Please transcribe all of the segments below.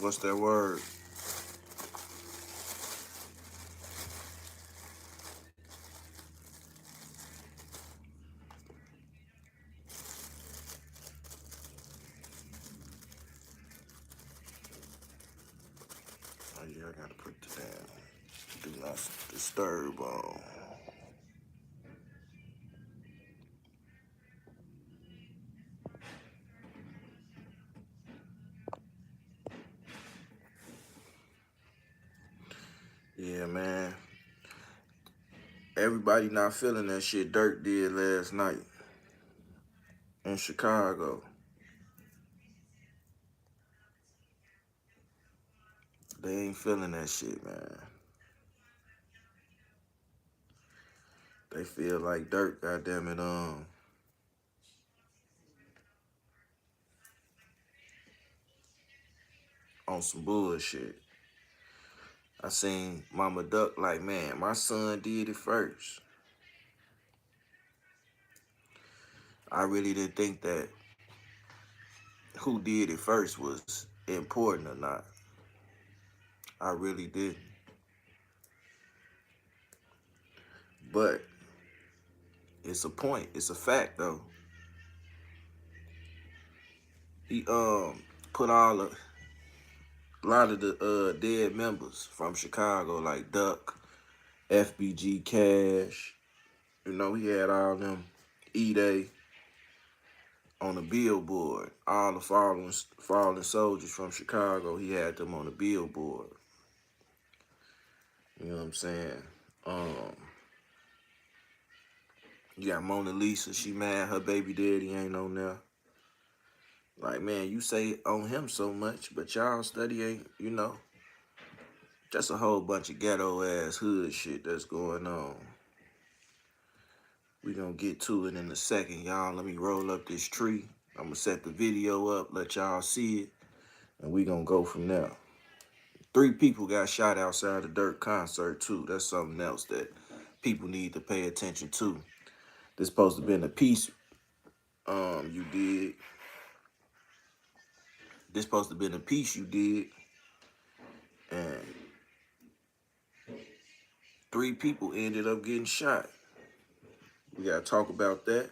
What's that word? Oh yeah, I gotta put the damn do not disturb on. Yeah, man. Everybody not feeling that shit Durk did last night in Chicago. They ain't feeling that shit, man. They feel like Durk, goddamn it, on some bullshit. I seen Mama Duck like, man, my son did it first. I really didn't think that who did it first was important or not. I really didn't. But it's a point. It's a fact though. He put a lot of the dead members from Chicago like Duck, FBG Cash. You know, he had all them E-Day on the billboard. All the fallen soldiers from Chicago, he had them on the billboard. You know what I'm saying? Um, you got Mona Lisa, she mad her baby daddy ain't on there. Like, man, you say on him so much, but y'all study ain't, you know, just a whole bunch of ghetto ass hood shit that's going on. We gonna get to it in a second, y'all. Let me roll up this tree. I'm gonna set the video up, let y'all see it, and we gonna go from there. 3 people got shot outside the Durk concert too. That's something else that people need to pay attention to. This supposed to been a piece, you did. This supposed to been a piece you did, and 3 people ended up getting shot. We gotta talk about that.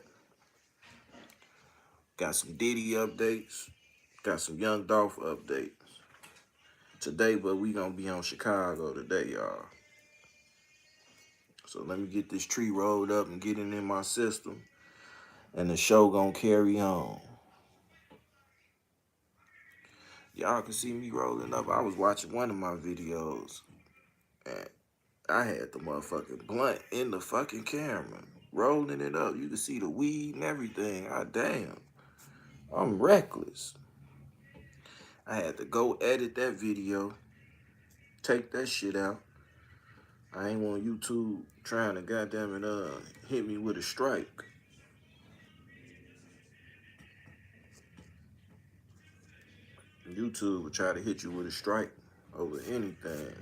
Got some Diddy updates. Got some young Dolph updates today, but we gonna be on Chicago today, y'all. So let me get this tree rolled up and get it in my system, and the show gonna carry on. Y'all can see me rolling up. I was watching one of my videos, and I had the motherfucking blunt in the fucking camera, rolling it up. You can see the weed and everything. God damn, I'm reckless. I had to go edit that video, take that shit out. I ain't want YouTube trying to goddamn it hit me with a strike. YouTube will try to hit you with a strike over anything.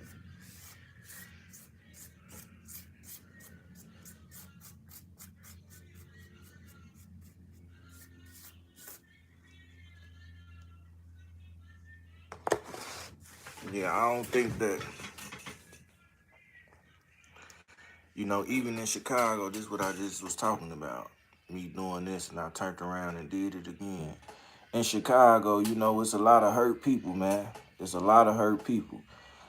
Yeah, I don't think that, you know, even in Chicago, this is what I just was talking about. Me doing this and I turned around and did it again. In Chicago, you know, it's a lot of hurt people, man. It's a lot of hurt people.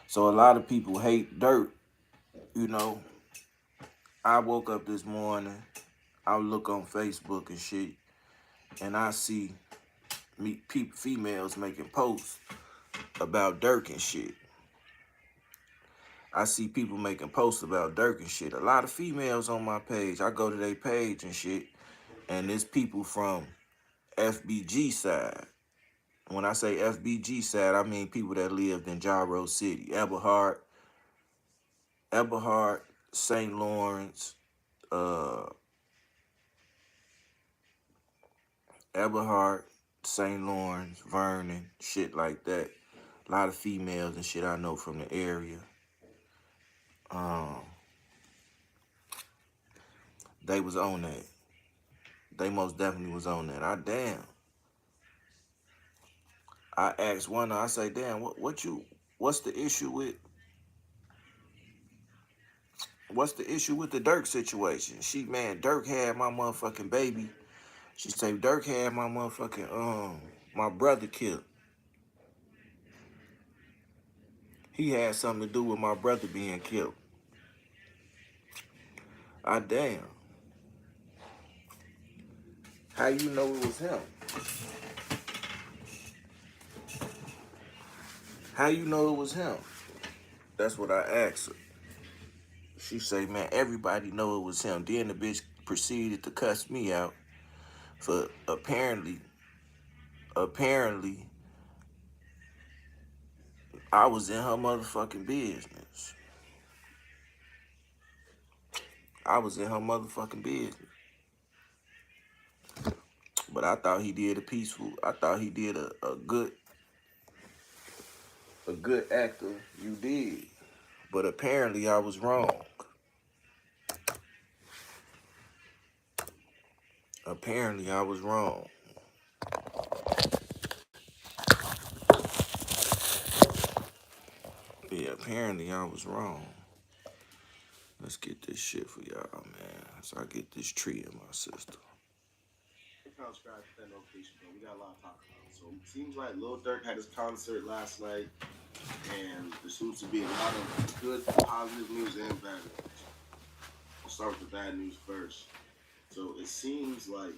So a lot of people hate Durk, you know. I woke up this morning, I look on Facebook and shit, and I see females making posts about Durk and shit. I see people making posts about Durk and shit. A lot of females on my page. I go to their page and shit, and there's people from FBG side. When I say FBG side, I mean people that lived in Gyro City, Eberhard, St. Lawrence, Eberhard, St. Lawrence, Vernon, shit like that. A lot of females and shit I know from the area. They was on that. They most definitely was on that. I asked one, I say, damn, what's the issue with the Durk situation? She, man, Durk had my motherfucking baby. She say Durk had my motherfucking my brother killed. He had something to do with my brother being killed. I damn. How you know it was him? How you know it was him? That's what I asked her. She say, man, everybody know it was him. Then the bitch proceeded to cuss me out for apparently I was in her motherfucking business. I was in her motherfucking business. But I thought he did I thought he did a good actor. You did. But apparently I was wrong. Apparently I was wrong. Yeah, apparently I was wrong. Let's get this shit for y'all, man. So I get this tree in my system. Kind of scratch that notification, but we got a lot to talk about. So it seems like Lil Durk had his concert last night, and there seems to be a lot of good, positive news and bad news. We'll start with the bad news first. So it seems like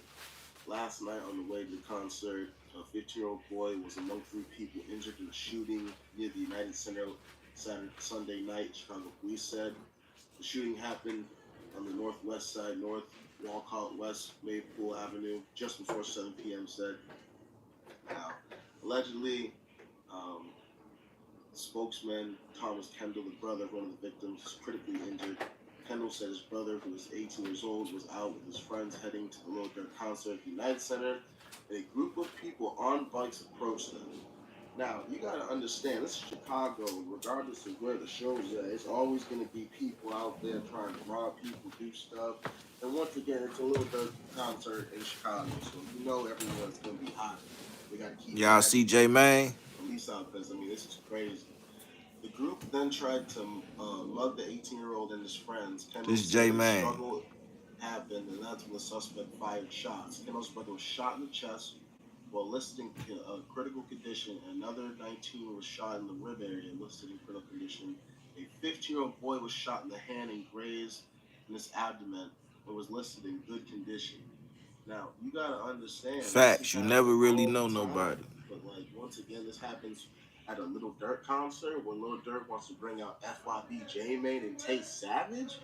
last night on the way to the concert, a 15-year-old boy was among three people injured in a shooting near the United Center Sunday night, Chicago police said. The shooting happened on the northwest side, North Walcott West Maypool Avenue, just before 7 p.m. said. Now, allegedly, um, spokesman Thomas Kendall, the brother of one of the victims, is critically injured. Kendall said his brother, who is 18 years old, was out with his friends heading to the Lil Durk concert at the United Center, and a group of people on bikes approached them. Now, you gotta understand, this is Chicago, regardless of where the show's at, it's always gonna be people out there trying to rob people, do stuff. And once again, it's a Lil Durk concert in Chicago, so you know everyone's gonna be hot. They gotta keep Y'all that see J Main? police out because, I mean, this is crazy. The group then tried to mug the 18-year-old and his friends. Kendall This said J a Main. struggle happened, and that's when the suspect fired shots. Kendall's brother was shot in the chest while listed in critical condition, and another 19 was shot in the rib area, listed in critical condition. A 15-year-old boy was shot in the hand and grazed in his abdomen, but was listed in good condition. Now, you gotta understand, this is Facts. You never happening really all know the time. nobody. But like once again, this happens at a Little Durk concert where Little Durk wants to bring out FYB J Mane and Tay Savage.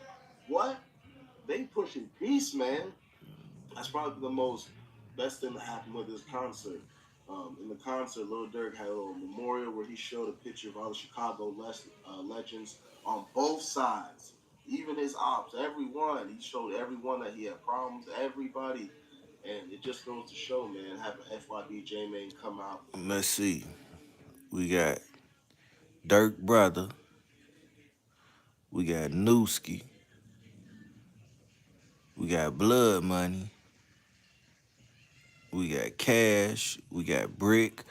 What? They pushing peace, man. That's probably the most best thing that happened with this concert. In the concert, Lil Durk had a little memorial where he showed a picture of all the Chicago legends on both sides, even his ops, everyone. He showed everyone that he had problems, everybody, and it just goes to show, man, having FYB J Mane come out. Let's see. We got Dirk Brother. We got Newski. We got Blood Money. We got Cash. We got Brick.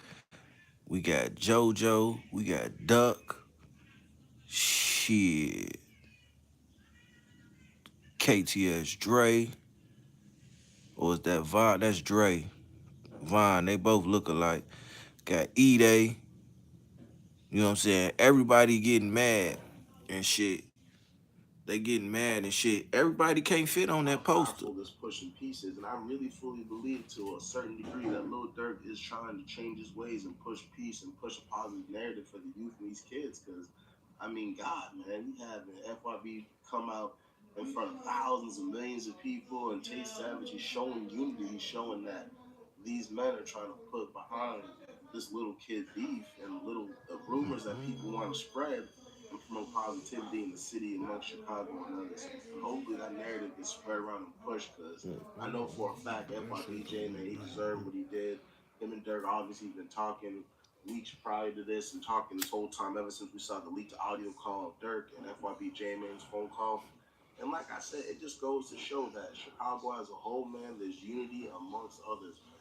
We got JoJo. We got Duck. Shit. KTS Dre. Or is that Vaughn? That's Dre. Vaughn. They both look alike. Got E-Day. You know what I'm saying? Everybody getting mad and shit. They getting mad and shit. Everybody can't fit on How that poster. powerful this pushing piece is, and I really fully believe to a certain degree that Lil Durk is trying to change his ways and push peace and push a positive narrative for the youth and these kids. Because, I mean, God, man, we have an FYB come out in front of thousands and millions of people, and Tay Savage, he's showing unity. He's showing that these men are trying to put behind this little kid beef and little rumors that people want to spread and promote positivity in the city amongst Chicago and others. And hopefully that narrative gets spread around and pushed because I know for a fact FYBJ, man, he deserved what he did. Him and Durk obviously been talking weeks prior to this and talking this whole time ever since we saw the leaked audio call of Durk and FYBJ Man's phone call. And like I said, it just goes to show that Chicago as a whole, man, there's unity amongst others, man.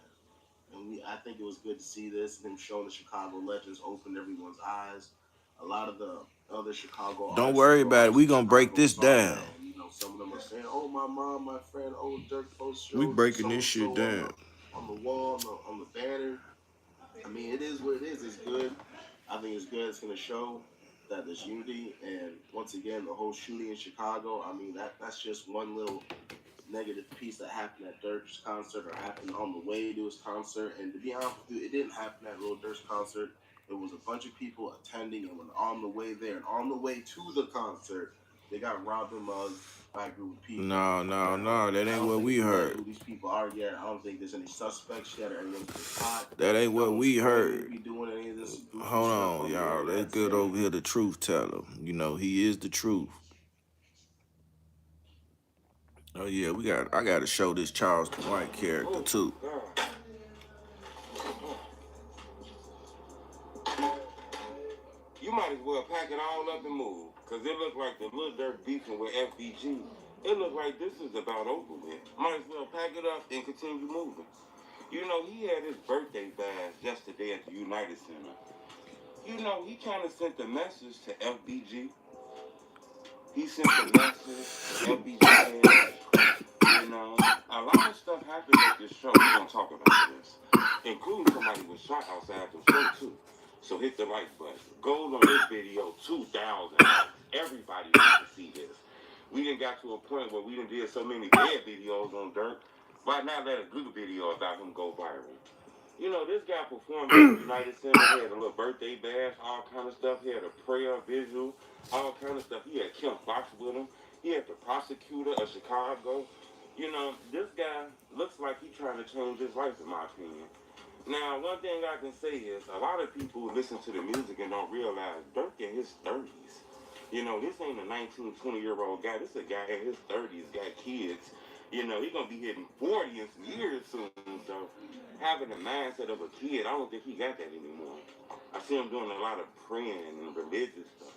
And I think it was good to see this, and him showing the Chicago legends opened everyone's eyes. A lot of the other Chicago Don't artists, worry newer about it. artists We in gonna break Chicago, this saw down. that, and some of them are saying, "Oh, my mom, my friend, oh, Durk post We showed breaking so this and so shit down. on the wall, on the banner." I mean, it is what it is. It's good. I think it's good. It's going to show that there's unity. And once again, the whole shooting in Chicago, I mean, that's just one little negative piece that happened at Durk's concert or happened on the way to his concert. And to be honest with you, it didn't happen at Lil Durk's concert. It was a bunch of people attending, and when on the way there and on the way to the concert, they got robbed and mugged by a group of people. Now, That I ain't don't what think we it's vetted heard. who these people are yet. I don't think there's any suspects yet or anyone's been caught. That ain't No what one's we claiming to heard. be doing any of this goofy Hold stuff on, on the y'all. Let's internet get saying, over here the truth teller. You know, he is the truth. Oh yeah, I gotta show this Charleston White character too. You might as well pack it all up and move, because it looked like the Lil Durk beefing with FBG. It looked like this is about over with. Might as well pack it up and continue moving. You know, he had his birthday bash yesterday at the United Center. You know, he kind of sent a message to FBG. He sent a message to FBG. You know, a lot of stuff happened at this show. We're going to talk about this. Including somebody was shot outside the show, too. So hit the like button. Gold on this video, 2,000 likes. Everybody wants to see this. We done got to a point where we done did so many bad videos on Durk. Why not let a good video about him go viral? You know, this guy performed at the United Center. He had a little birthday bash, all kind of stuff. He had a prayer visual, all kind of stuff. He had Kim Fox with him. He had the prosecutor of Chicago. You know, this guy looks like he's trying to change his life, in my opinion. Now, one thing I can say is a lot of people listen to the music and don't realize Durk in his 30s. You know, this ain't a 19, 20-year-old guy. This is a guy in his 30s, got kids. You know, he's going to be hitting 40 in some years soon. So having the mindset of a kid, I don't think he got that anymore. I see him doing a lot of praying and religious stuff.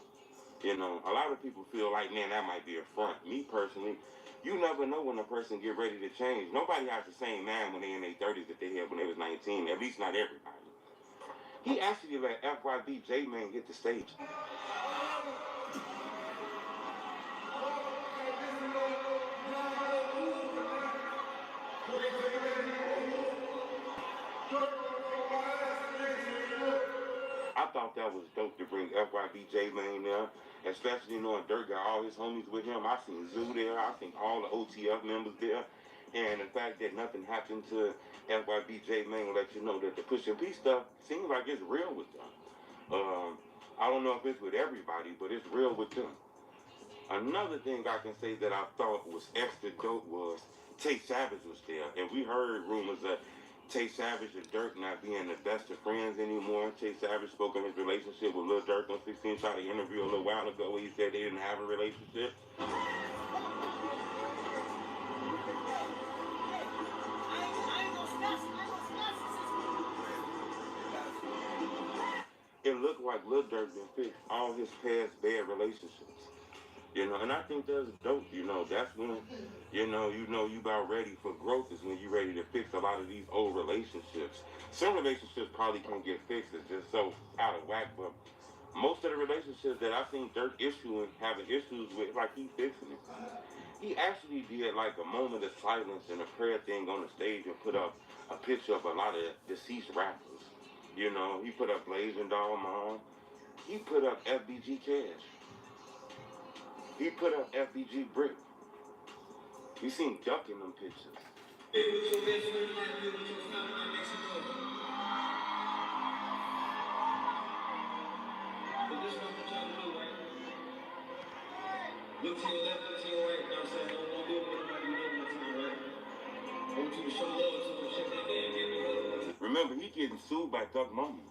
You know, a lot of people feel like, man, that might be a front. Me personally, you never know when a person get ready to change. Nobody has the same mind when they in their 30s that they had when they was 19. At least not everybody. He actually let FYB J-Man hit the stage. I thought that was dope to bring FYB J-Man there, especially knowing Durk got all his homies with him. I seen Zoo there. I seen all the OTF members there. And the fact that nothing happened to FYB J-Man will let you know that the Push and P stuff seems like it's real with them. I don't know if it's with everybody, but it's real with them. Another thing I can say that I thought was extra dope was Tay Savage was there. And we heard rumors that Tay Savage and Durk not being the best of friends anymore. Tay Savage spoke on his relationship with Lil Durk on 16 Shot, an interview a little while ago where he said they didn't have a relationship. It looked like Lil Durk done fixed all his past bad relationships. You know, and I think that's dope. You know, that's when, you about ready for growth is when you ready to fix a lot of these old relationships. Some relationships probably can't get fixed. It's just so out of whack. But most of the relationships that I've seen Durk having issues with, like he fixing it. He actually did like a moment of silence and a prayer thing on the stage and put up a picture of a lot of deceased rappers. You know, he put up Blazing Doll Mom. He put up FBG Cash. He put up FBG Brick. You seen Duck in them pictures. Look to your left, look to your right. You know what I'm saying? Don't do it with nobody you know one time, right? I want you to show love to them. Shake that damn hand. Remember, he getting sued by Duck Mama.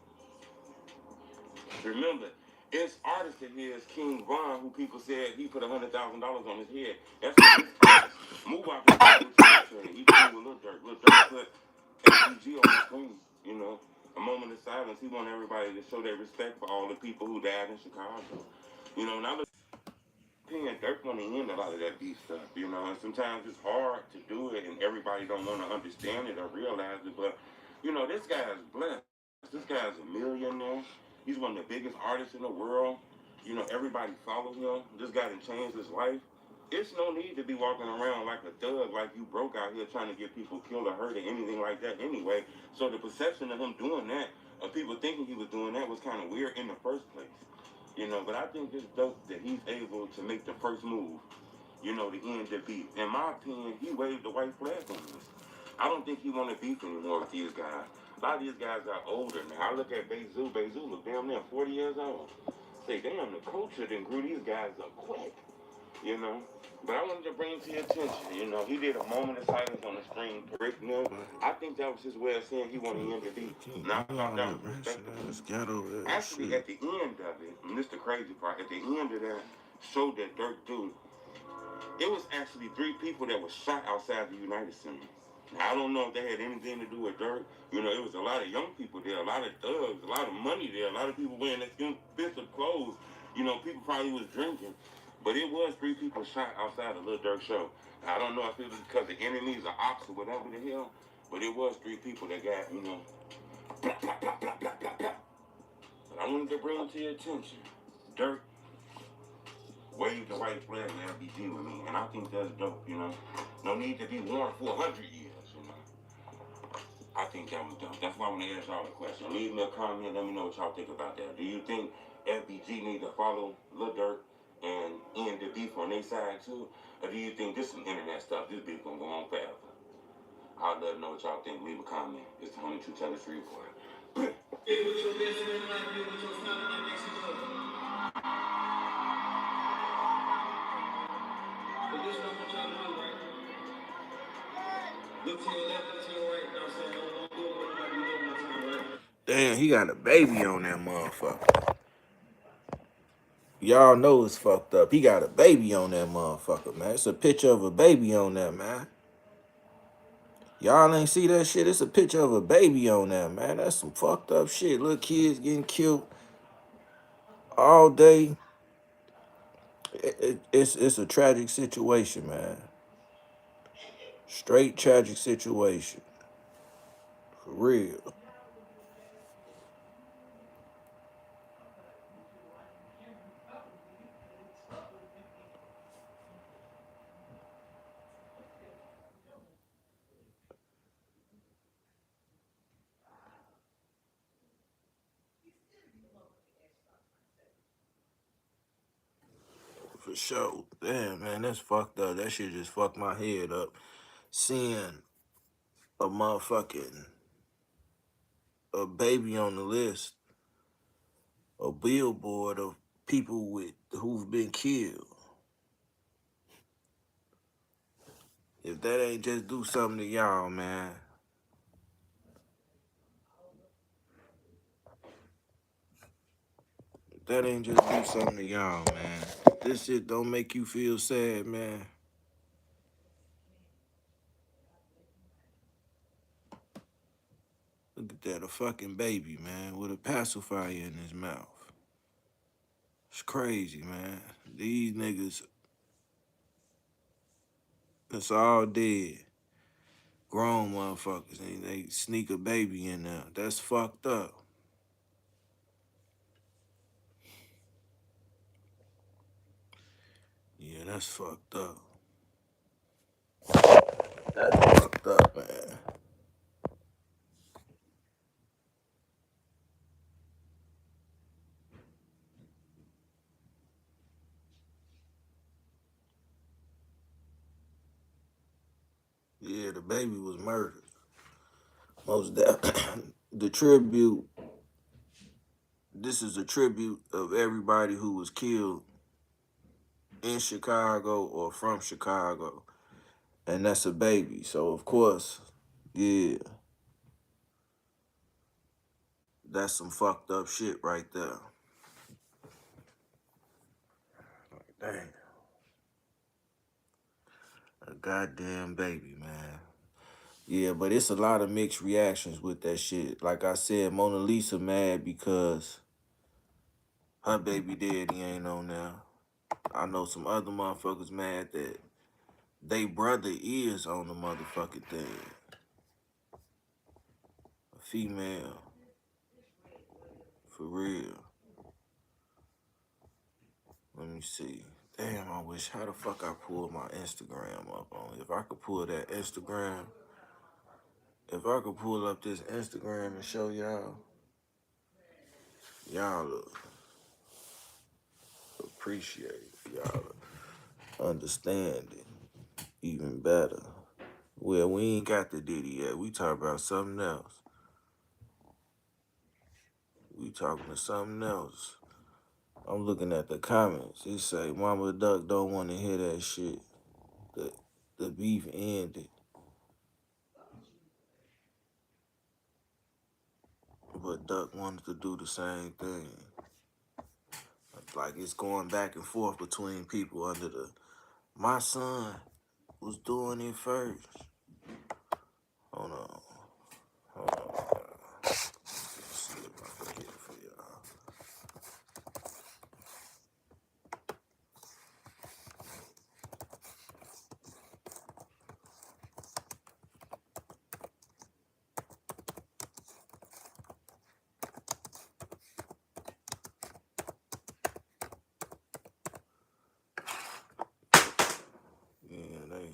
Remember, it's artist of his, King Von, who people said he put $100,000 on his head. That's what his artist. Move out the train. He cool with Lil Durk. Lil Durk put FBG on the screen, you know. A moment of silence. He want everybody to show their respect for all the people who died in Chicago. You know, now and Durk want to end a lot of that beef stuff, you know, and sometimes it's hard to do it and everybody don't want to understand it or realize it, but You know, this guy is blessed. This guy is a millionaire. He's one of the biggest artists in the world. You know, everybody follow him. This guy done changed his life. It's no need to be walking around like a thug, like you broke out here trying to get people killed or hurt or anything like that anyway. So the perception of him doing that, of people thinking he was doing that, was kind of weird in the first place. You know, but I think it's dope that he's able to make the first move, you know, to end the beef. In my opinion, he waved the white flag on this. I don't think he want to beef anymore with these guys. A lot of these guys are older now. I look at Bezu. Bezu look damn near 40 years old. Say, damn, the culture done grew these guys up quick, you know. But I wanted to bring to your attention, you know, he did a moment of silence on the screen, Brick Mill. I think that was his way of saying he wanted to end the beef. Now, I thought that was respectable. Actually, at the end of it, and this is the crazy part, at the end of that show that Durk do, it was actually 3 people that were shot outside the United Center. Now, I don't know if they had anything to do with Durk. You know, it was a lot of young people there, a lot of thugs, a lot of money there, a lot of people wearing expensive clothes. You know, people probably was drinking. But it was 3 people shot outside the Lil Durk show. Now, I don't know if it was because the enemies or ops or whatever the hell, but it was 3 people that got, you know, blah, blah, blah, blah, blah, blah, blah. But I wanted to bring to your attention, Durk waved the white flag in LBG with me, and I think that's dope, you know. No need to be warned for 100 years, you know. I think that was dope. That's why I want to ask y'all a question. Leave me a comment, let me know what y'all think about that. Do you think FBG need to follow Lil Durk and end the beef on their side too? Or do you think this is some internet stuff, this beef gonna go on forever? I'd love to know what y'all think. Leave a comment. It's the 22 Tennessee Report. But this is what I'm trying to do, right? Look to your left, look to your right. Now, I'm saying, don't do it when you might be doing my time, right? Damn, he got a baby on that motherfucker. Y'all know it's fucked up. He got a baby on that motherfucker, man. It's a picture of a baby on there, man. Y'all ain't see that shit? It's a picture of a baby on there, man. That's some fucked up shit. Little kids getting killed all day. It's a tragic situation, man. Straight tragic situation. For real. For sure. Damn, man, that's fucked up. That shit just fucked my head up. Seeing a motherfucking a baby on the list, a billboard of people with who've been killed. If that ain't just do something to y'all, man. If that ain't just do something to y'all, man. This shit don't make you feel sad, man. Look at that, a fucking baby, man, with a pacifier in his mouth. It's crazy, man. These niggas, it's all dead. Grown motherfuckers, and they sneak a baby in there. That's fucked up. Yeah, that's fucked up. That's fucked up, man. Yeah, the baby was murdered. Most definitely. The tribute, this is a tribute of everybody who was killed in Chicago or from Chicago. And that's a baby. So, of course, yeah, that's some fucked up shit right there. Damn. A goddamn baby, man. Yeah, but it's a lot of mixed reactions with that shit. Like I said, Mona Lisa mad because her baby daddy ain't on there. I know some other motherfuckers mad that they brother is on the motherfucking thing. female. For real. Let me see. Damn, I wish, how the fuck I pulled my Instagram up on. If I could pull that Instagram, if I could pull up this Instagram and show y'all, y'all appreciate it. Y'all understand it even better. Well, we ain't got the Diddy yet. We talk about something else. We talking to something else. I'm looking at the comments. It say, Mama Duck don't want to hear that shit. The beef ended. But Duck wanted to do the same thing. Like it's going back and forth between people under the, my son was doing it first. Hold on. Hold on. Let's see if I can get it for y'all. Yeah, they.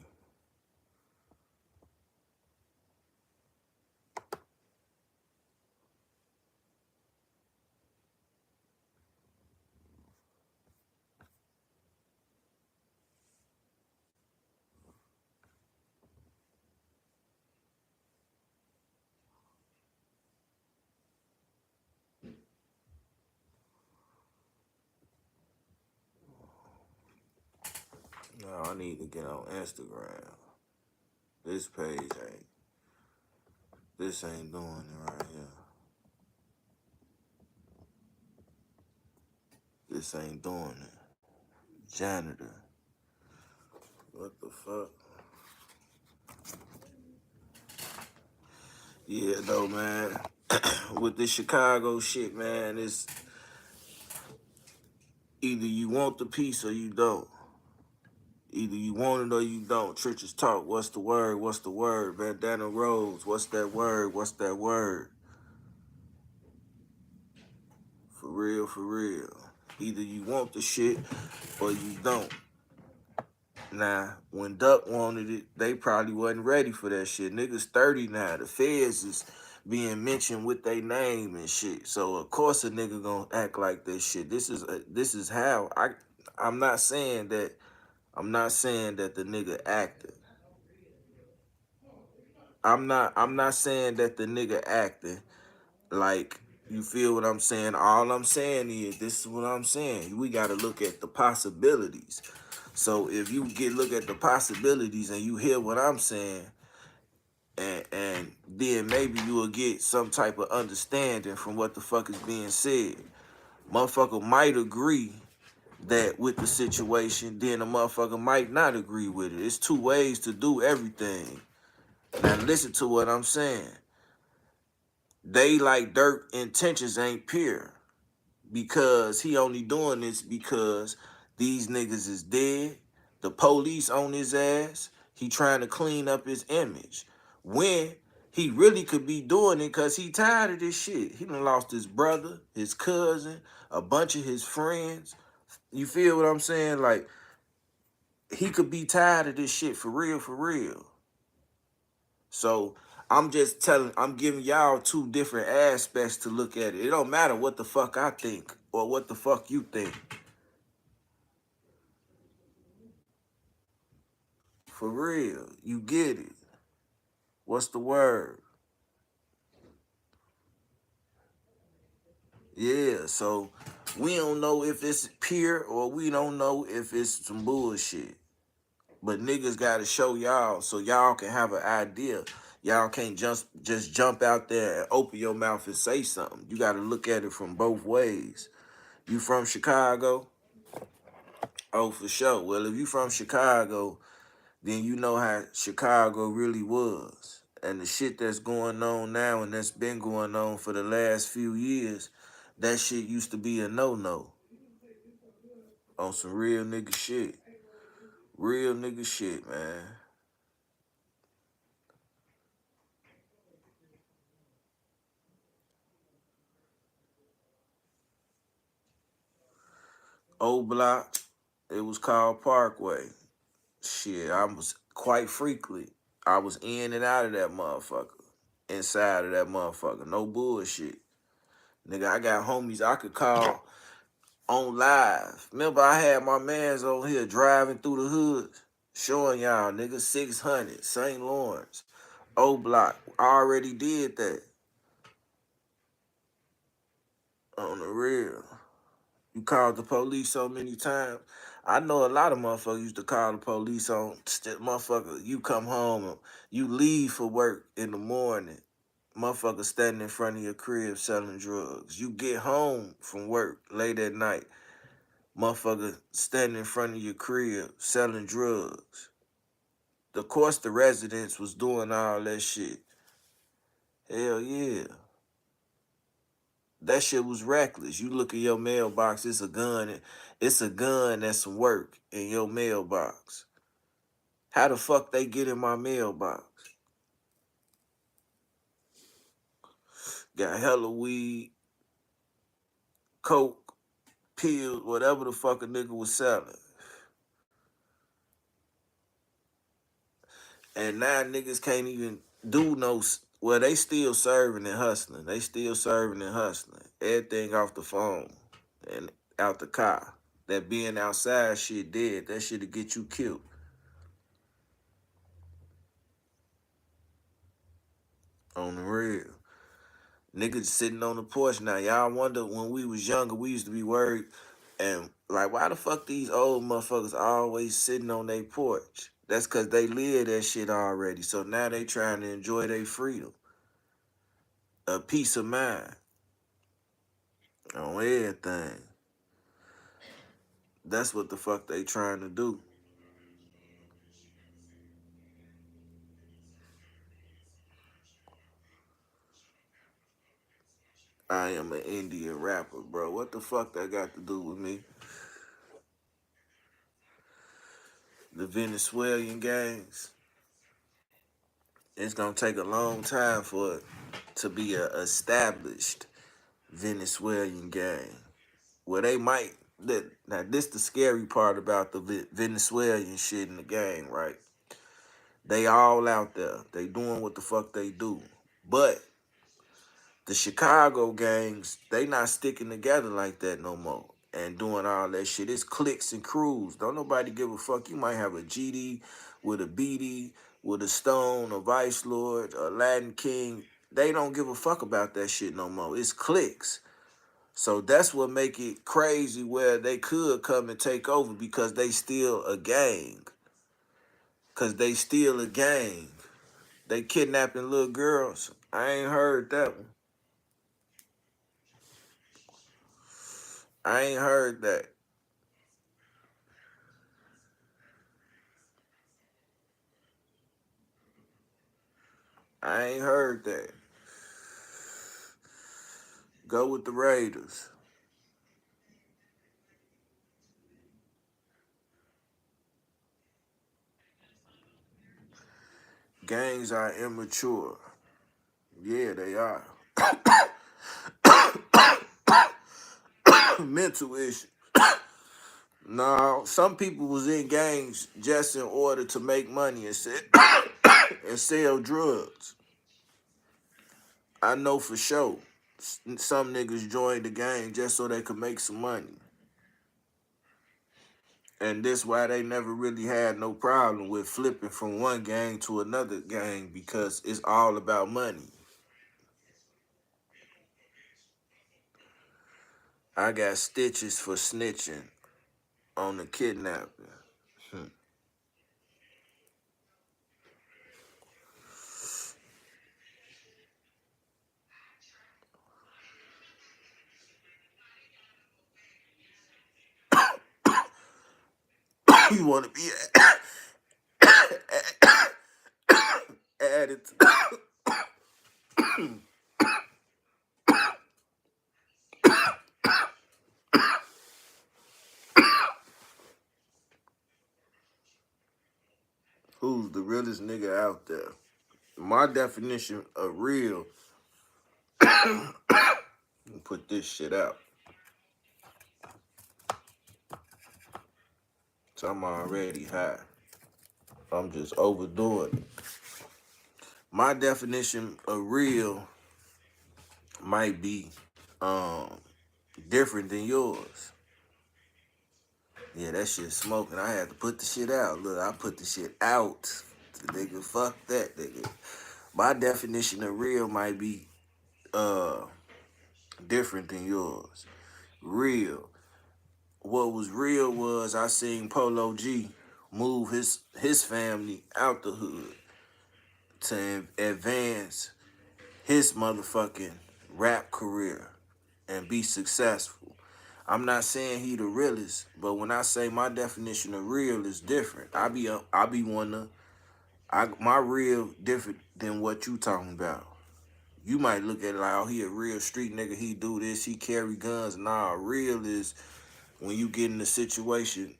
No, I need to get on Instagram. This page ain't. This ain't doing it right here. This ain't doing it. Janitor. What the fuck? Yeah, though, man. With this Chicago shit, man, it's either you want the peace or you don't. Either you want it or you don't. Churches talk. What's the word? What's the word? Bandana Rose. What's that word? What's that word? For real, for real. Either you want the shit or you don't. Now, when Duck wanted it, they probably wasn't ready for that shit. Niggas 30 now. The feds is being mentioned with their name and shit. So of course a nigga gonna act like this shit. This is how I'm not saying that the nigga acting. I'm not saying that the nigga acting like, you feel what I'm saying? All I'm saying is, this is what I'm saying. We gotta look at the possibilities. So if you look at the possibilities and you hear what I'm saying, and then maybe you will get some type of understanding from what the fuck is being said. Motherfucker might agree that with the situation, then a motherfucker might not agree with it. It's two ways to do everything. Now listen to what I'm saying. They like Durk intentions ain't pure, because he only doing this because these niggas is dead. The police on his ass. He trying to clean up his image. When he really could be doing it because he tired of this shit. He done lost his brother, his cousin, a bunch of his friends. You feel what I'm saying? Like, he could be tired of this shit for real, for real. So I'm giving y'all two different aspects to look at it. It don't matter what the fuck I think or what the fuck you think. For real, you get it. What's the word? Yeah, so we don't know if it's pure or we don't know if it's some bullshit. But niggas gotta show y'all so y'all can have an idea. Y'all can't just jump out there and open your mouth and say something. You gotta look at it from both ways. You from Chicago? Oh, for sure. Well, if you from Chicago, then you know how Chicago really was. And the shit that's going on now and that's been going on for the last few years, that shit used to be a no-no. On some real nigga shit. Real nigga shit, man. Old block, it was called Parkway. Shit, I was quite frequently, I was in and out of that motherfucker. Inside of that motherfucker. No bullshit. Nigga, I got homies I could call on live. Remember, I had my mans on here driving through the hood, showing y'all, nigga, 600, St. Lawrence, O Block. I already did that. On the real. You called the police so many times. I know a lot of motherfuckers used to call the police on, motherfucker, you come home, and you leave for work in the morning. Motherfucker standing in front of your crib selling drugs. You get home from work late at night. Motherfucker standing in front of your crib selling drugs. Of course, the residents was doing all that shit. Hell yeah. That shit was reckless. You look at your mailbox, it's a gun. It's a gun and some work in your mailbox. How the fuck they get in my mailbox? Got hella weed, coke, pills, whatever the fuck a nigga was selling. And now niggas can't even do no, well, they still serving and hustling. They still serving and hustling. Everything off the phone and out the car. That being outside shit dead. That shit'll get you killed. On the real. Niggas sitting on the porch now. Y'all wonder when we was younger, we used to be worried. And like, why the fuck these old motherfuckers always sitting on their porch? That's because they live that shit already. So now they trying to enjoy their freedom. A peace of mind. On everything. That's what the fuck they trying to do. I am an Indian rapper, bro. What the fuck that got to do with me? The Venezuelan gangs. It's gonna take a long time for it to be a established Venezuelan gang. Well, they might. Now, this the scary part about the Venezuelan shit in the gang, right? They all out there. They doing what the fuck they do. But the Chicago gangs, they not sticking together like that no more and doing all that shit. It's cliques and crews. Don't nobody give a fuck. You might have a GD with a BD, with a Stone, a Vice Lord, a Latin King. They don't give a fuck about that shit no more. It's cliques. So that's what make it crazy where they could come and take over because they still a gang. Because they still a gang. They kidnapping little girls. I ain't heard that one. I ain't heard that. I ain't heard that. Go with the Raiders. Gangs are immature. Yeah, they are. Mental issues. No, some people was in gangs just in order to make money and sell drugs. I know for sure. Some niggas joined the gang just so they could make some money. And that's why they never really had no problem with flipping from one gang to another gang because it's all about money. I got stitches for snitching on the kidnapping. You want to be added to who's the realest nigga out there? My definition of real, put this shit out. I'm already high. I'm just overdoing it. My definition of real might be um different than yours. Yeah, that shit smoking. I had to put the shit out. Look, I put the shit out. Nigga, fuck that, nigga. My definition of real might be uh different than yours. Real. What was real was I seen Polo G move his family out the hood to advance his motherfucking rap career and be successful. I'm not saying he the realest, but when I say my definition of real is different, I be wanna my real different than what you talking about. You might look at it like, oh, he a real street nigga, he do this, he carry guns. Nah, real is when you get in a situation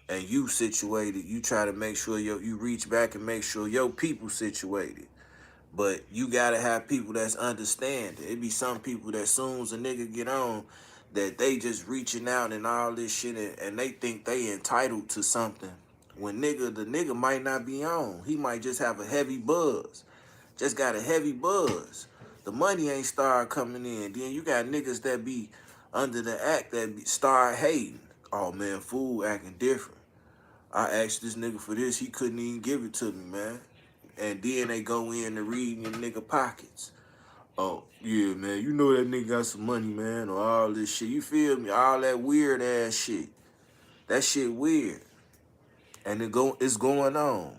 and you situated, you try to make sure you reach back and make sure your people situated. But you gotta have people that's understanding. It be some people that soon as a nigga get on, that they just reaching out and all this shit and they think they entitled to something. When the nigga might not be on. He might just have a heavy buzz. Just got a heavy buzz. The money ain't start coming in. Then you got niggas that be under the act that start hating. Oh man, fool acting different. I asked this nigga for this, he couldn't even give it to me, man. And then they go in and read in your nigga pockets. Oh, yeah, man, you know that nigga got some money, man, or all this shit. You feel me? All that weird ass shit. That shit weird. And it's going on.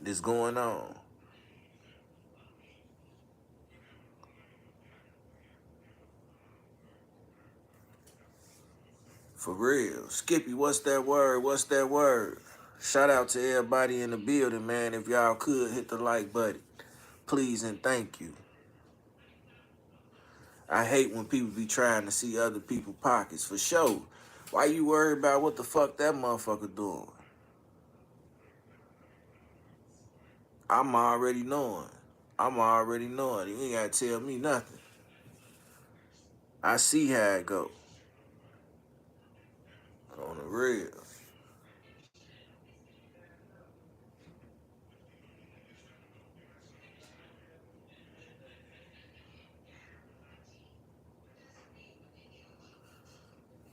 It's going on. For real. Skippy, what's that word? What's that word? Shout out to everybody in the building, man. If y'all could hit the like button. Please and thank you. I hate when people be trying to see other people's pockets, for sure. Why you worried about what the fuck that motherfucker doing? I'm already knowing. I'm already knowing. You ain't gotta tell me nothing. I see how it go. On the real.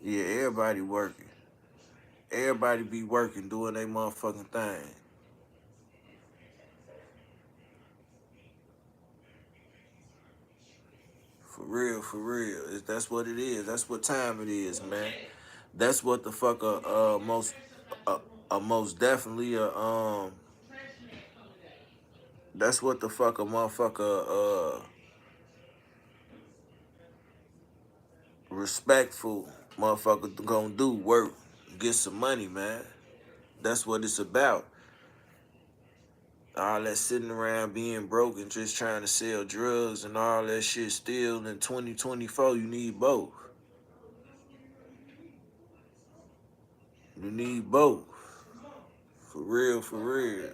Yeah, everybody working. Everybody be working, doing their motherfucking thing. For real, for real. That's what it is. That's what time it is, man. That's what the fuck most definitely that's what the fuck a motherfucker respectful motherfucker gonna do, work, get some money, man. That's what it's about. All that sitting around being broke and just trying to sell drugs and all that shit still in 2024, you need both. You need both. For real, for real.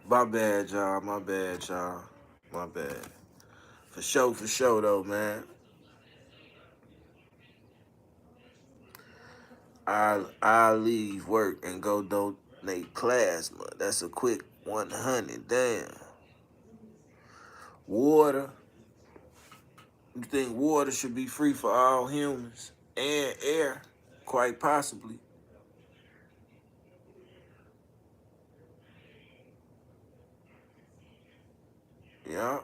My bad, y'all. My bad, y'all. My bad. For sure, though, man. I'll leave work and go donate plasma. That's a quick 100. Damn. Water. You think water should be free for all humans? And air. Quite possibly. Yeah.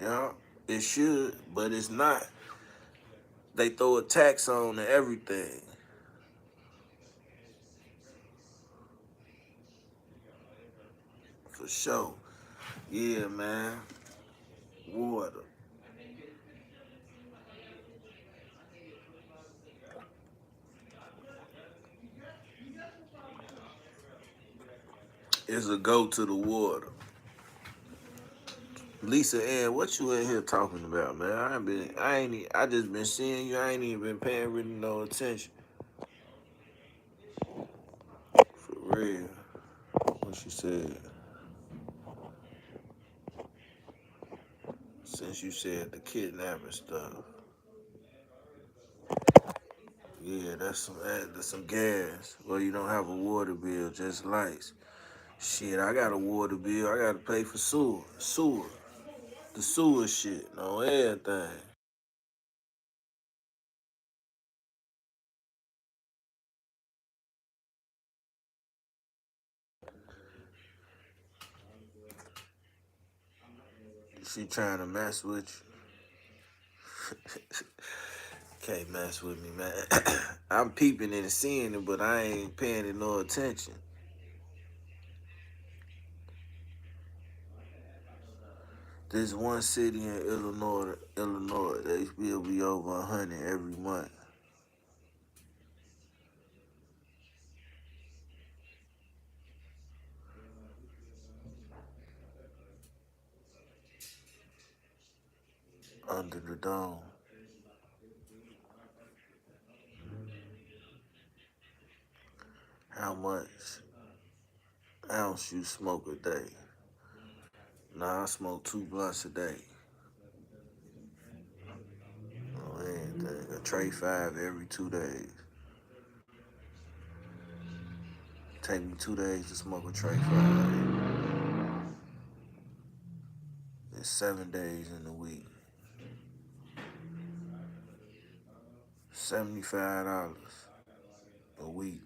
Yeah. It should, but it's not. They throw a tax on to everything. For sure. Yeah, man. Water. It's a go to the water. Lisa Ann, what you in here talking about, man? I just been seeing you. I ain't even been paying really no attention. For real. What she said. Since you said the kidnapping stuff. Yeah, that's some gas. Well, you don't have a water bill, just lights. Shit, I got a water bill. I gotta pay for sewer, the sewer shit, no everything. She trying to mess with you. Can't mess with me, man. I'm peeping and seeing it, but I ain't paying it no attention. There's one city in Illinois, they will be over 100 every month. Under the dome. How much ounce you smoke a day? Nah, I smoke 2 blunts a day. Oh, anything. A tray 5 every 2 days. Take me 2 days to smoke a tray 5. It's 7 days in the week. $75 a week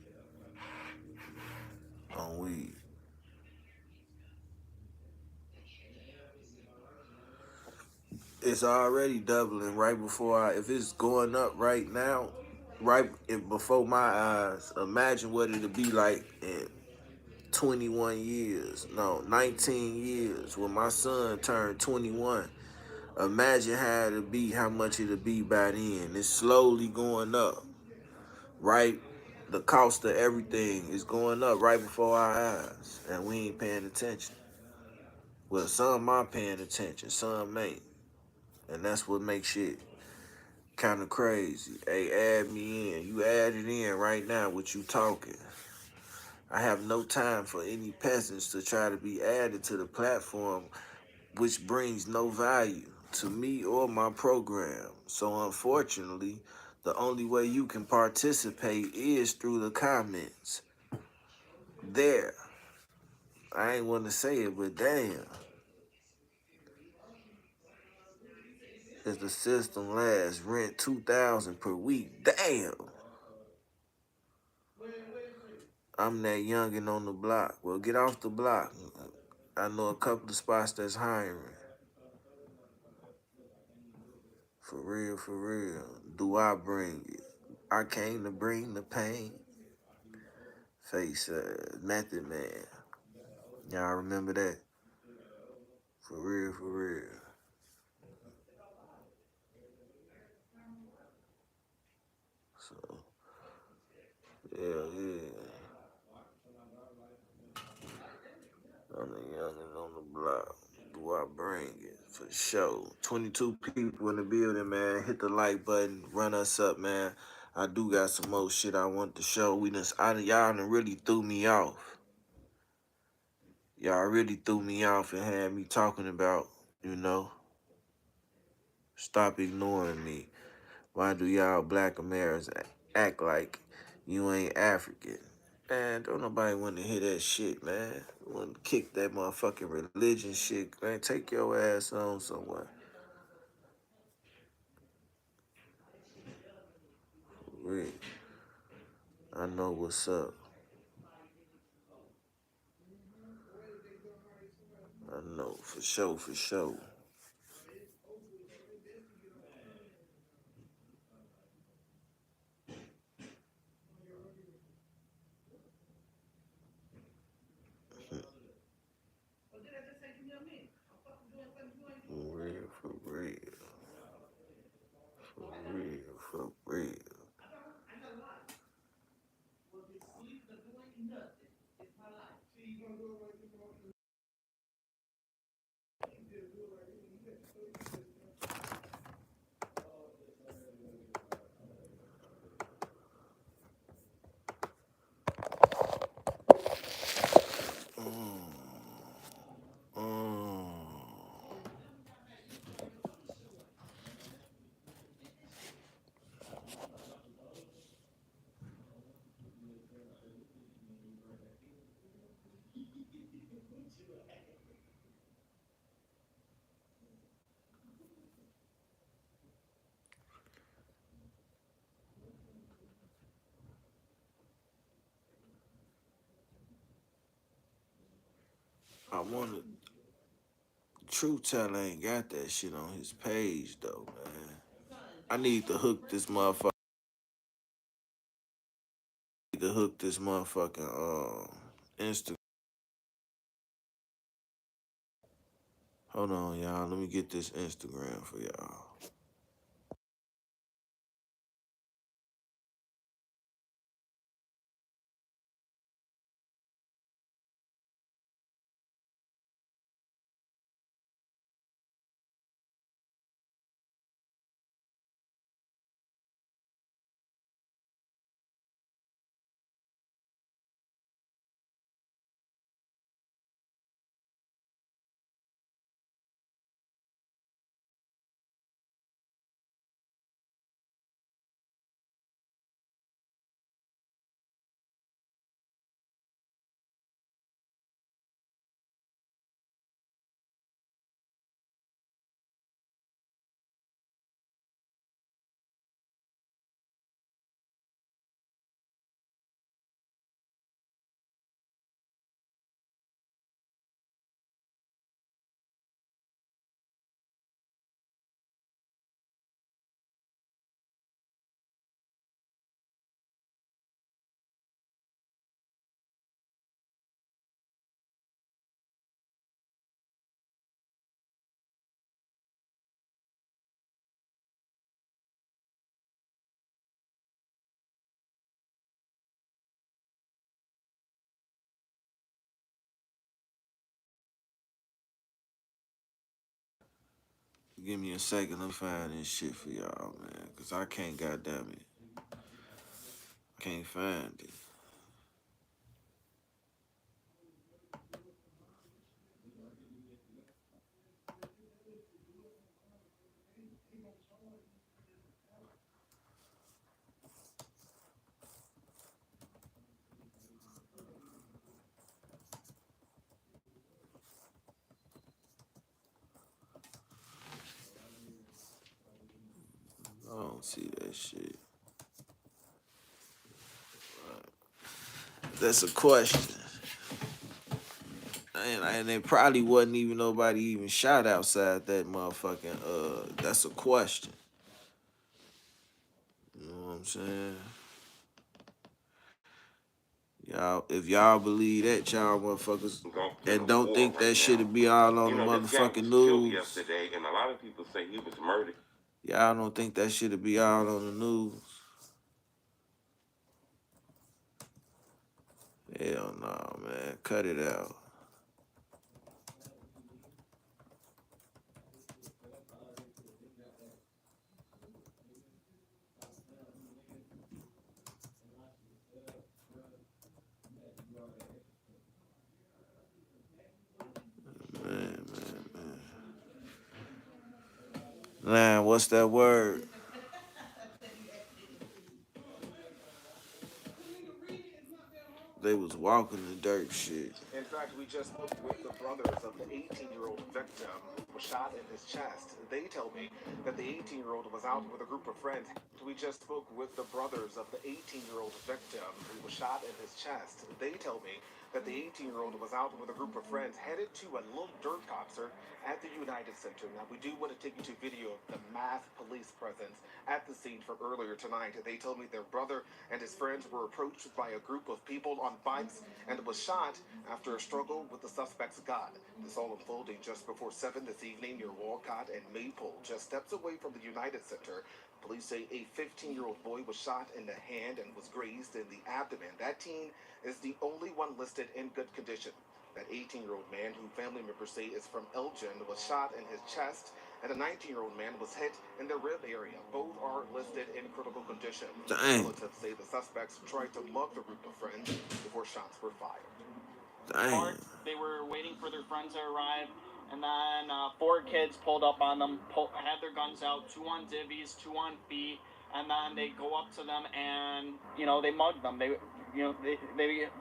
on weed. It's already doubling right before if it's going up right now, before my eyes, imagine what it'll be like in 21 years, no, 19 years, when my son turned 21. Imagine how it'll be, how much it'll be by then. It's slowly going up, right? The cost of everything is going up right before our eyes, and we ain't paying attention. Well, some are paying attention, some ain't. And that's what makes shit kind of crazy. Hey, add me in. You add it in right now with you talking. I have no time for any peasants to try to be added to the platform, which brings no value to me or my program. So unfortunately, the only way you can participate is through the comments. There. I ain't want to say it, but damn. If the system lasts, rent 2,000 per week. Damn. I'm that youngin' on the block. Well, get off the block. I know a couple of spots that's hiring. For real, for real. Do I bring it? I came to bring the pain. Face Method Man. Y'all remember that? For real, for real. So, yeah, yeah. I'm the youngin' on the block. Do I bring it? For sure. 22 people in the building, man. Hit the like button. Run us up, man. I do got some more shit I want to show. Y'all done really threw me off. Y'all really threw me off and had me talking about, you know, stop ignoring me. Why do y'all black Americans act like you ain't African? Man, don't nobody want to hear that shit, man. Want to kick that motherfucking religion shit, man. Take your ass on somewhere. For real. I know what's up. I know, for sure, for sure. For real, for real. For real, for real. Mm. I wanted True Teller ain't got that shit on his page though, man. I need to hook this motherfucker. Need to hook this motherfucking Instagram. Hold on, y'all. Let me get this Instagram for y'all. Give me a second. Let me find this shit for y'all, man. Cause I can't, goddamn it. I can't find it. I don't see that shit. That's a question. And there probably wasn't even nobody even shot outside that motherfucking that's a question. You know what I'm saying? Y'all, if y'all believe that, y'all motherfuckers, and don't think that shit'll be all on the motherfucking news. Yesterday, and a lot of people say he was murdered. Y'all don't think that shit'll be all on the news. Hell no, man. Cut it out. Man, what's that word? They was walking the dirt shit. In fact, we just spoke with the brothers of the 18-year-old victim who was shot in his chest. They tell me that the 18-year-old was out with a group of friends. We just spoke with the brothers of the 18-year-old victim who was shot in his chest. They tell me that the 18-year-old was out with a group of friends headed to a little Durk concert at the United Center. Now, we do want to take you to video of the mass police presence at the scene from earlier tonight. They told me their brother and his friends were approached by a group of people on bikes and was shot after a struggle with the suspect's gun. This all unfolding just before 7 this evening near Walcott and Maple, just steps away from the United Center. Police say a 15-year-old boy was shot in the hand and was grazed in the abdomen. That teen is the only one listed in good condition. That 18-year-old man, who family members say is from Elgin, was shot in his chest, and a 19-year-old man was hit in the rib area. Both are listed in critical condition. Dang. Relatives say the suspects tried to mug the group of friends before shots were fired. Damn. They were waiting for their friends to arrive, and then 4 kids pulled up on them, had their guns out, 2 on divvies, 2 on feet, and then they go up to them and, they mug them. They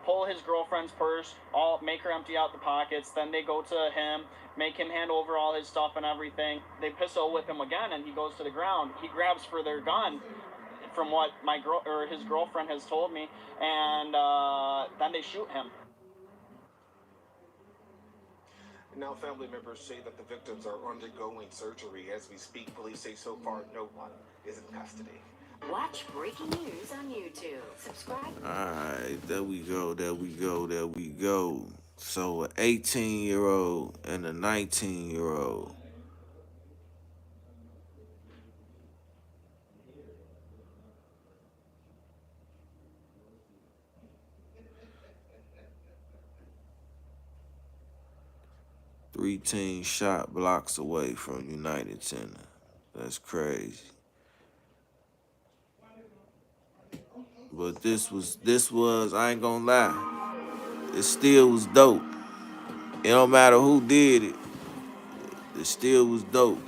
pull his girlfriend's purse, make her empty out the pockets, then they go to him, make him hand over all his stuff and everything. They pistol whip him again, and he goes to the ground. He grabs for their gun, from what his girlfriend has told me, and then they shoot him. Now, family members say that the victims are undergoing surgery as we speak. Police say so far no one is in custody. Watch breaking news on YouTube. Subscribe. Alright, there we go. So an 18-year-old and a 19-year-old. Three teens shot blocks away from United Center. That's crazy. But this was, I ain't gonna lie, it still was dope. It don't matter who did it, it still was dope.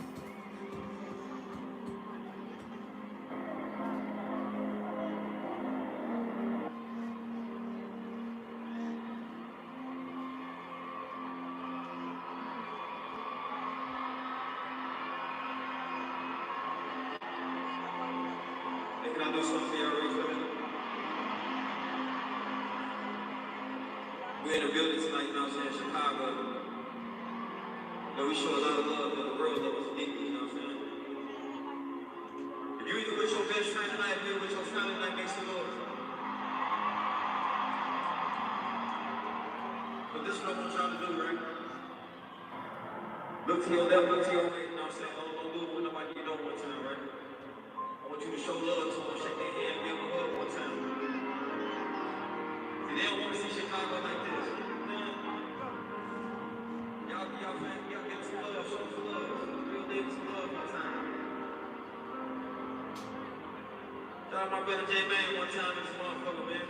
Hey, can I do something for y'all real quick? We're in the building tonight, you know what I'm saying, Chicago. We show a lot of love to the world that was deeply, you know what I'm saying? If you either with your best friend tonight, if you're with your family tonight, make some noise. But this is what I want y'all to do, right? Look to your left, look to your right, you know what I'm saying? Don't do it with nobody you don't want to, right? I want you to show love to them, shake their hand, give them a hug one time. See, they don't want to see Chicago like this. Y'all, man, y'all give some love, show some love. Real niggas some love one time. Shout out my brother J-Man one time in this motherfucker, man.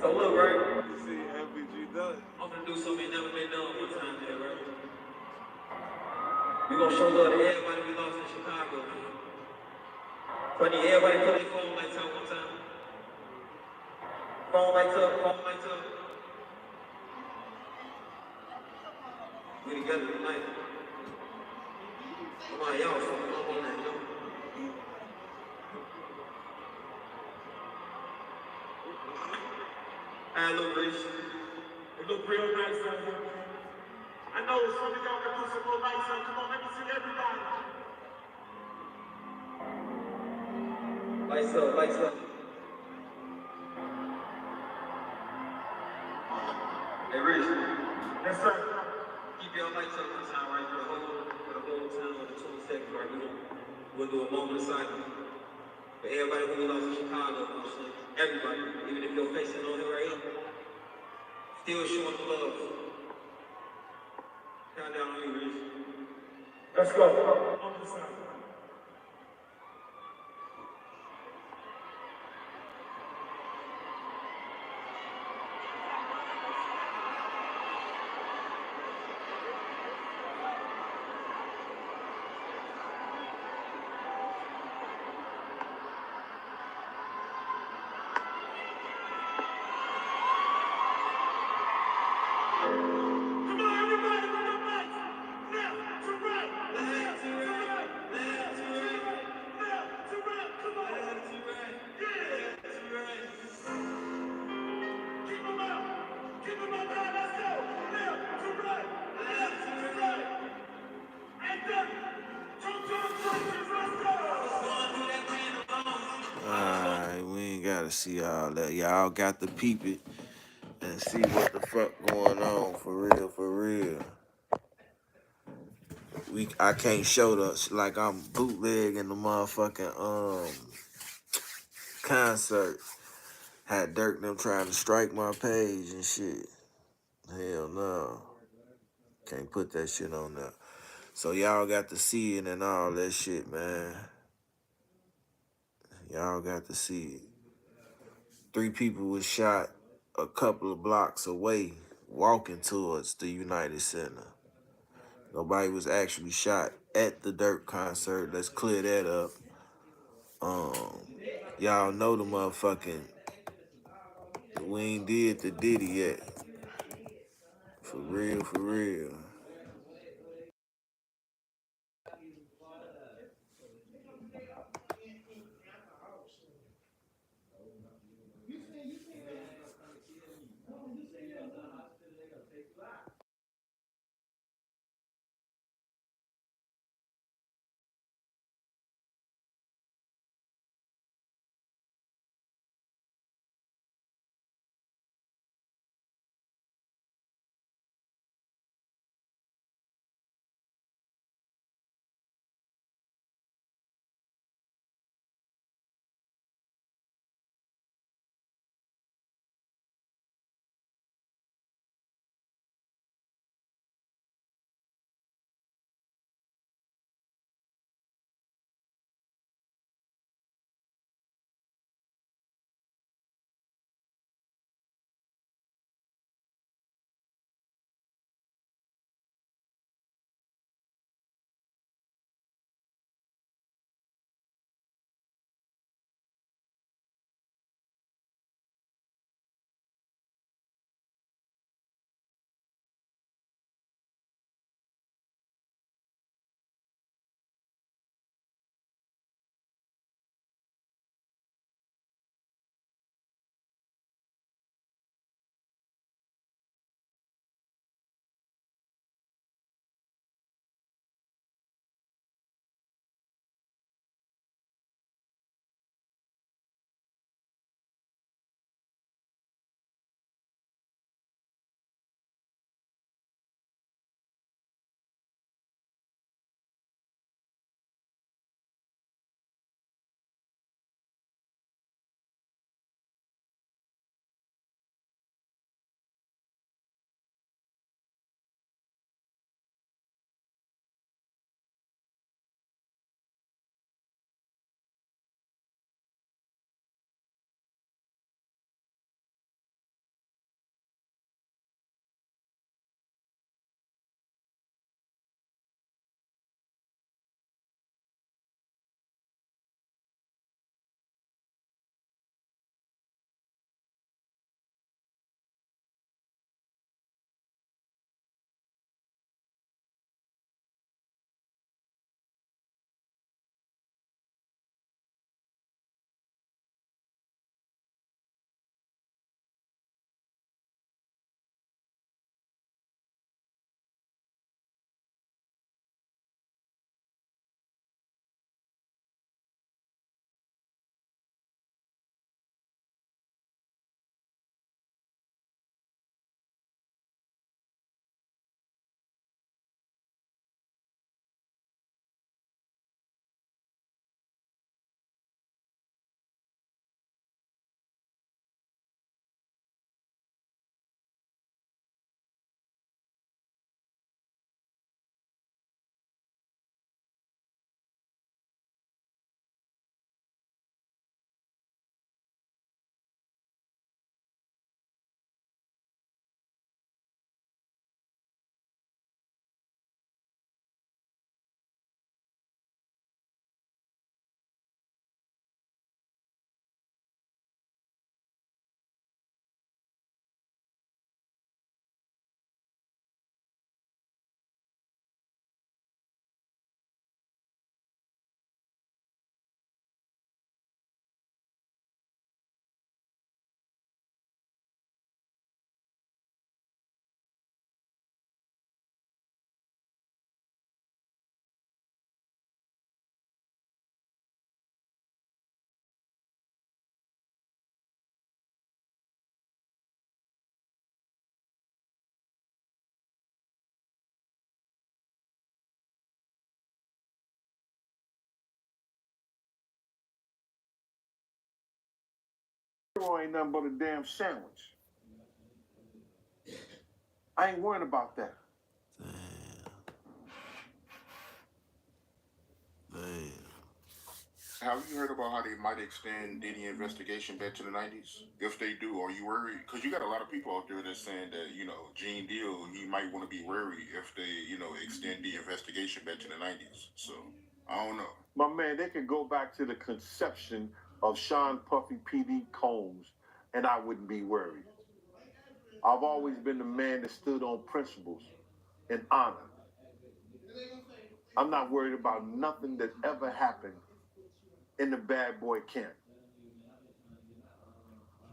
So look, right? See FBG done. I'm gonna do something that never been done one time there, right? We gonna show love to everybody we lost in Chicago. So I need everybody to put their phone lights out one time. Phone lights up, phone lights up. We together tonight. Come on, y'all, fucking up on that, yo. Alright, look, Rich. It look real nice out here. I know some of y'all can do some real nice out. Come on, let me see everybody. Lights up, lights up. Hey, Rich. Yes, sir. Keep your lights up one time, right? For the whole time on the 20 seconds, right? We'll do a moment of silence. For everybody who we lost in Chicago, everybody, even if you're facing on it right here, still showing the love. Count down on me, Rich. Let's go. On the side. gotta see all that. Y'all got to peep it and see what the fuck going on for real, for real. I can't show the like I'm bootlegging the motherfucking concert. Had Durk them trying to strike my page and shit. Hell no. Can't put that shit on there. So y'all got to see it and all that shit, man. Y'all got to see it. 3 people was shot a couple of blocks away walking towards the United Center. Nobody was actually shot at the Durk concert. Let's clear that up. Y'all know the motherfucking, we ain't did the Diddy yet. For real, for real. hero ain't nothing but a damn sandwich. I ain't worried about that. Damn. Have you heard about how they might extend Diddy investigation back to the 90s? If they do, are you worried? Because you got a lot of people out there that's saying that, Gene Deal, he might want to be worried if they, extend the investigation back to the 90s. So, I don't know. My man, they could go back to the conception of Sean Puffy P.D. Combs, and I wouldn't be worried. I've always been the man that stood on principles and honor. I'm not worried about nothing that ever happened in the bad boy camp.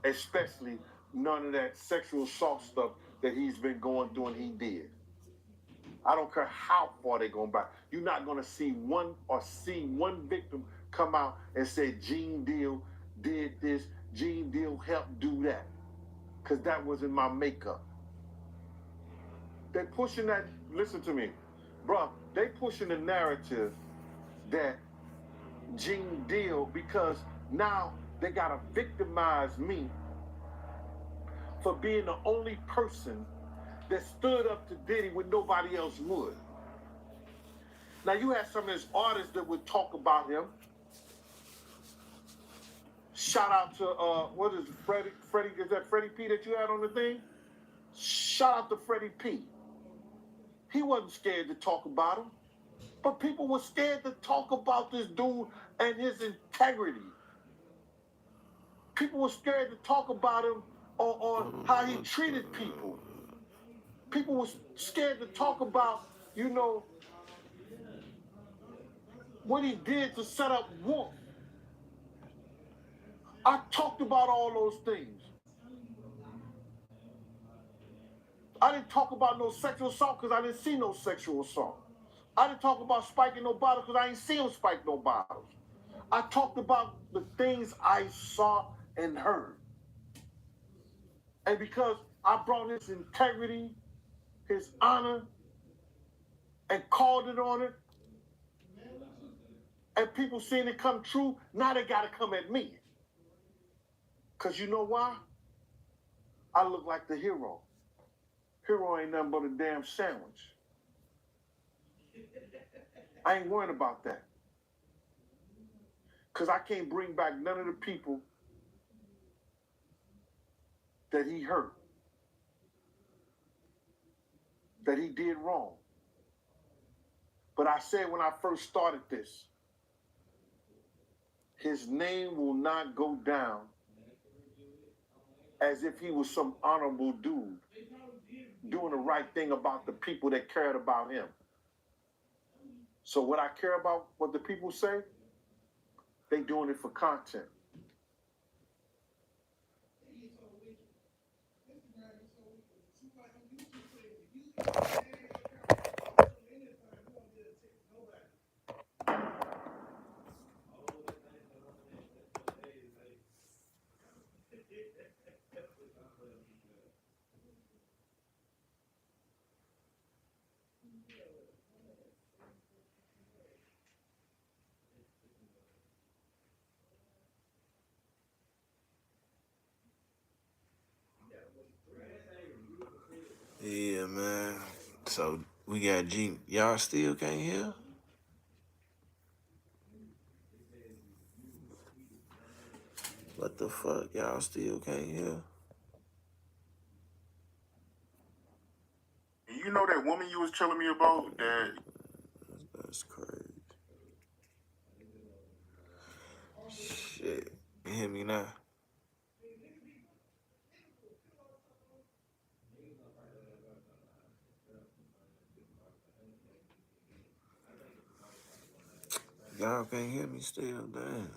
Especially none of that sexual assault stuff that he's been going through and he did. I don't care how far they're going back. You're not going to see one victim come out and say Gene Deal did this, Gene Deal helped do that. Because that was in my makeup. They're pushing that, listen to me, bro, they pushing the narrative that Gene Deal, because now they got to victimize me for being the only person that stood up to Diddy when nobody else would. Now, you had some of his artists that would talk about him. Shout out to, what is it, Freddie, is that Freddie P that you had on the thing? Shout out to Freddie P. He wasn't scared to talk about him, but people were scared to talk about this dude and his integrity. People were scared to talk about him on how he treated people. People were scared to talk about, what he did to set up Wolf. I talked about all those things. I didn't talk about no sexual assault because I didn't see no sexual assault. I didn't talk about spiking no bottles because I didn't see him spike no bottles. I talked about the things I saw and heard. And because I brought his integrity, his honor, and called it on it, and people seeing it come true, now they got to come at me. Because you know why? I look like the hero. Hero ain't nothing but a damn sandwich. I ain't worried about that. Because I can't bring back none of the people that he hurt, that he did wrong. But I said when I first started this, his name will not go down as if he was some honorable dude doing the right thing about the people that cared about him. So what I care about, what the people say, they doing it for content. Yeah, man. So we got G. Y'all still can't hear? What the fuck? Y'all still can't hear? You know that woman you was telling me about that? That's crazy. Shit. You hear me now? Y'all can't hear me still? Damn.